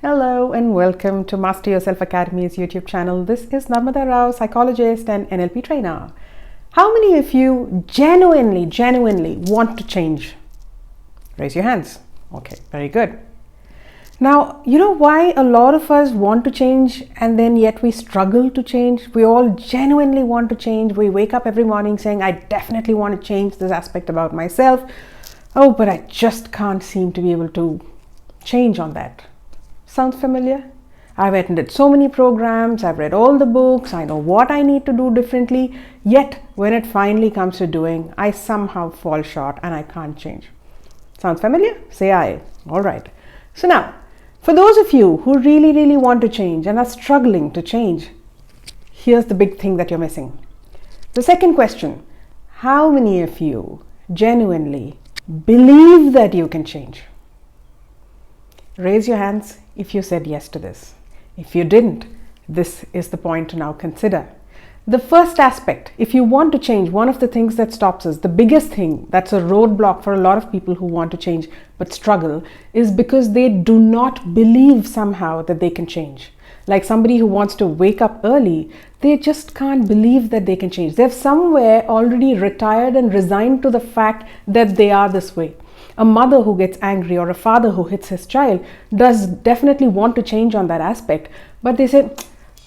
Hello and welcome to Master Yourself Academy's YouTube channel. This is Narmada Rao, psychologist and NLP trainer. How many of you genuinely want to change? Raise your hands. Okay, very good. Now, you know why a lot of us want to change and then yet we struggle to change? We all genuinely want to change. We wake up every morning saying, I definitely want to change this aspect about myself. Oh, but I just can't seem to be able to change on that. Sounds familiar? I've attended so many programs, I've read all the books, I know what I need to do differently, yet when it finally comes to doing, I somehow fall short and I can't change. Sounds familiar? Say aye. All right. So now, for those of you who really want to change and are struggling to change, here's the big thing that you're missing. The second question, how many of you genuinely believe that you can change? Raise your hands if you said yes to this. If you didn't, this is the point to now consider. The first aspect, if you want to change, one of the things that stops us, the biggest thing that's a roadblock for a lot of people who want to change but struggle, is because they do not believe somehow that they can change. Like somebody who wants to wake up early, they just can't believe that they can change. They've somewhere already retired and resigned to the fact that they are this way. A mother who gets angry or a father who hits his child does definitely want to change on that aspect, but they say,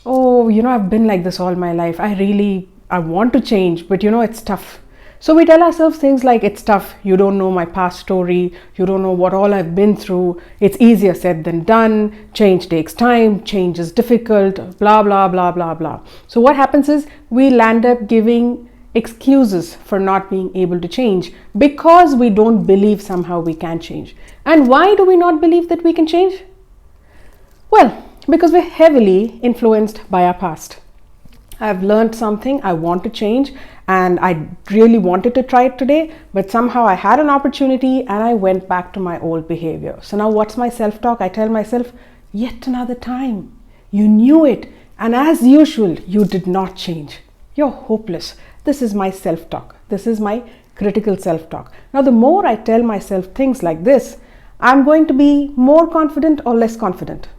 oh, I've been like this all my life. I want to change, but it's tough. So we tell ourselves things like, it's tough. You don't know my past story. You don't know what all I've been through. It's easier said than done. Change takes time. Change is difficult, blah, blah, blah, blah, blah. So what happens is we land up giving excuses for not being able to change because we don't believe somehow we can change. And why do we not believe that we can change? Well, because we're heavily influenced by our past. I've learned something, I want to change, and I really wanted to try it today, but somehow I had an opportunity and I went back to my old behavior. So now what's my self-talk? I tell myself, yet another time. You knew it, and as usual, you did not change. You're hopeless. This is my self-talk. This is my critical self-talk. Now, the more I tell myself things like this, I'm going to be more confident or less confident.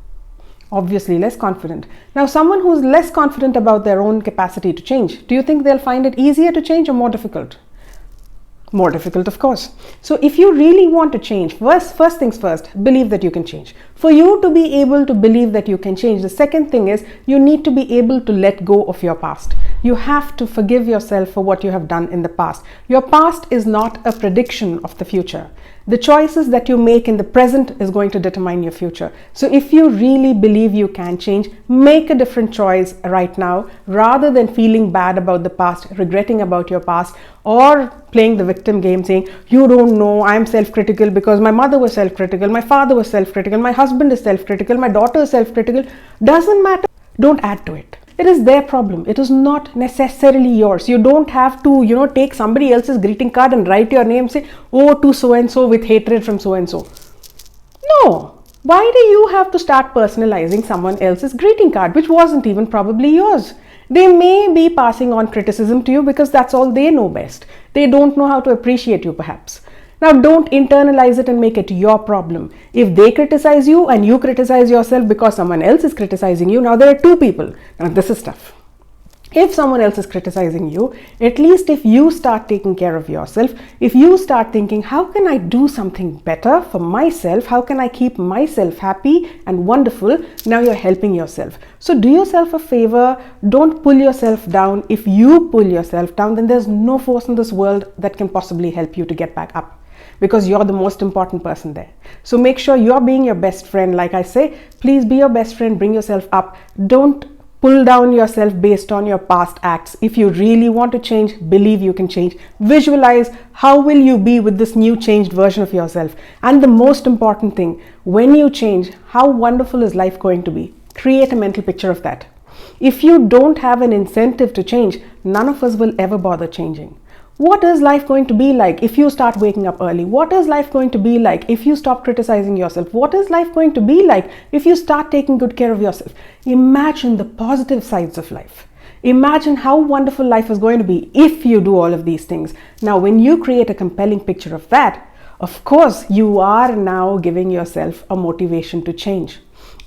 Obviously, less confident. Now, someone who's less confident about their own capacity to change, do you think they'll find it easier to change or more difficult? More difficult, of course. So if you really want to change, first things first, believe that you can change. For you to be able to believe that you can change, the second thing is you need to be able to let go of your past. You have to forgive yourself for what you have done in the past. Your past is not a prediction of the future. The choices that you make in the present is going to determine your future. So if you really believe you can change, make a different choice right now rather than feeling bad about the past, regretting about your past, or playing the victim game saying, you don't know, I'm self-critical because my mother was self-critical, my father was self-critical, my husband is self-critical, my daughter is self-critical. Doesn't matter. Don't add to it. It is their problem. It is not necessarily yours. You don't have to, take somebody else's greeting card and write your name, say, oh, to so-and-so with hatred from so-and-so. No. Why do you have to start personalizing someone else's greeting card, which wasn't even probably yours? They may be passing on criticism to you because that's all they know best. They don't know how to appreciate you, perhaps. Now, don't internalize it and make it your problem. If they criticize you and you criticize yourself because someone else is criticizing you, now there are two people. Now, this is tough. If someone else is criticizing you, at least if you start taking care of yourself, if you start thinking, how can I do something better for myself? How can I keep myself happy and wonderful? Now you're helping yourself. So do yourself a favor. Don't pull yourself down. If you pull yourself down, then there's no force in this world that can possibly help you to get back up, because you're the most important person there. So make sure you're being your best friend. Like I say, please be your best friend, bring yourself up. Don't pull down yourself based on your past acts. If you really want to change, believe you can change. Visualize how will you be with this new changed version of yourself. And the most important thing, when you change, how wonderful is life going to be? Create a mental picture of that. If you don't have an incentive to change, none of us will ever bother changing. What is life going to be like if you start waking up early? What is life going to be like if you stop criticizing yourself? What is life going to be like if you start taking good care of yourself? Imagine the positive sides of life. Imagine how wonderful life is going to be if you do all of these things. Now, when you create a compelling picture of that, of course, you are now giving yourself a motivation to change.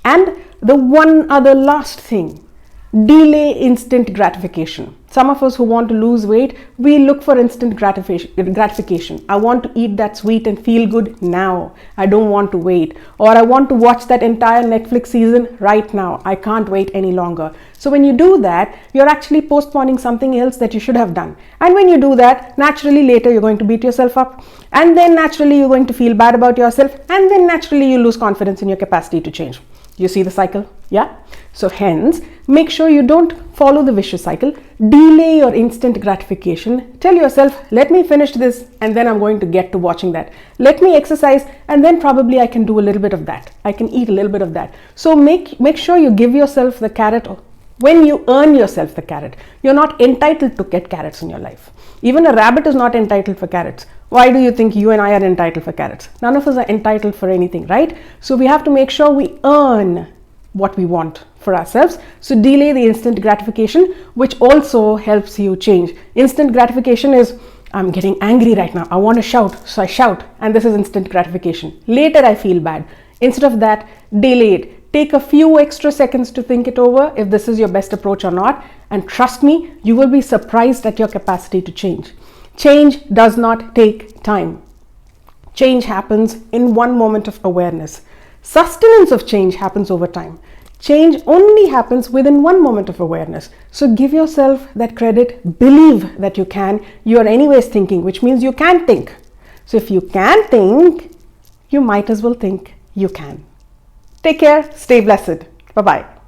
And the one other last thing, delay instant gratification. Some of us who want to lose weight, we look for instant gratification. I want to eat that sweet and feel good now. I don't want to wait. Or I want to watch that entire Netflix season right now. I can't wait any longer. So when you do that, you're actually postponing something else that you should have done. And when you do that, naturally later you're going to beat yourself up. And then naturally you're going to feel bad about yourself. And then naturally you lose confidence in your capacity to change. You see the cycle? Yeah? So hence, make sure you don't follow the vicious cycle. Delay your instant gratification. Tell yourself, let me finish this and then I'm going to get to watching that. Let me exercise and then probably I can do a little bit of that. I can eat a little bit of that. So make sure you give yourself the carrot when you earn yourself the carrot. You're not entitled to get carrots in your life. Even a rabbit is not entitled for carrots. Why do you think you and I are entitled for carrots? None of us are entitled for anything, right? So we have to make sure we earn what we want for ourselves. So delay the instant gratification, which also helps you change. Instant gratification is, I'm getting angry right now. I want to shout, so I shout, and this is instant gratification. Later I feel bad. Instead of that, delay it. Take a few extra seconds to think it over if this is your best approach or not. And trust me, you will be surprised at your capacity to change. Change does not take time. Change happens in one moment of awareness. Sustenance of change happens over time. Change only happens within one moment of awareness. So give yourself that credit. Believe that you can. You are anyways thinking, which means you can think. So if you can think, you might as well think you can. Take care. Stay blessed. Bye-bye.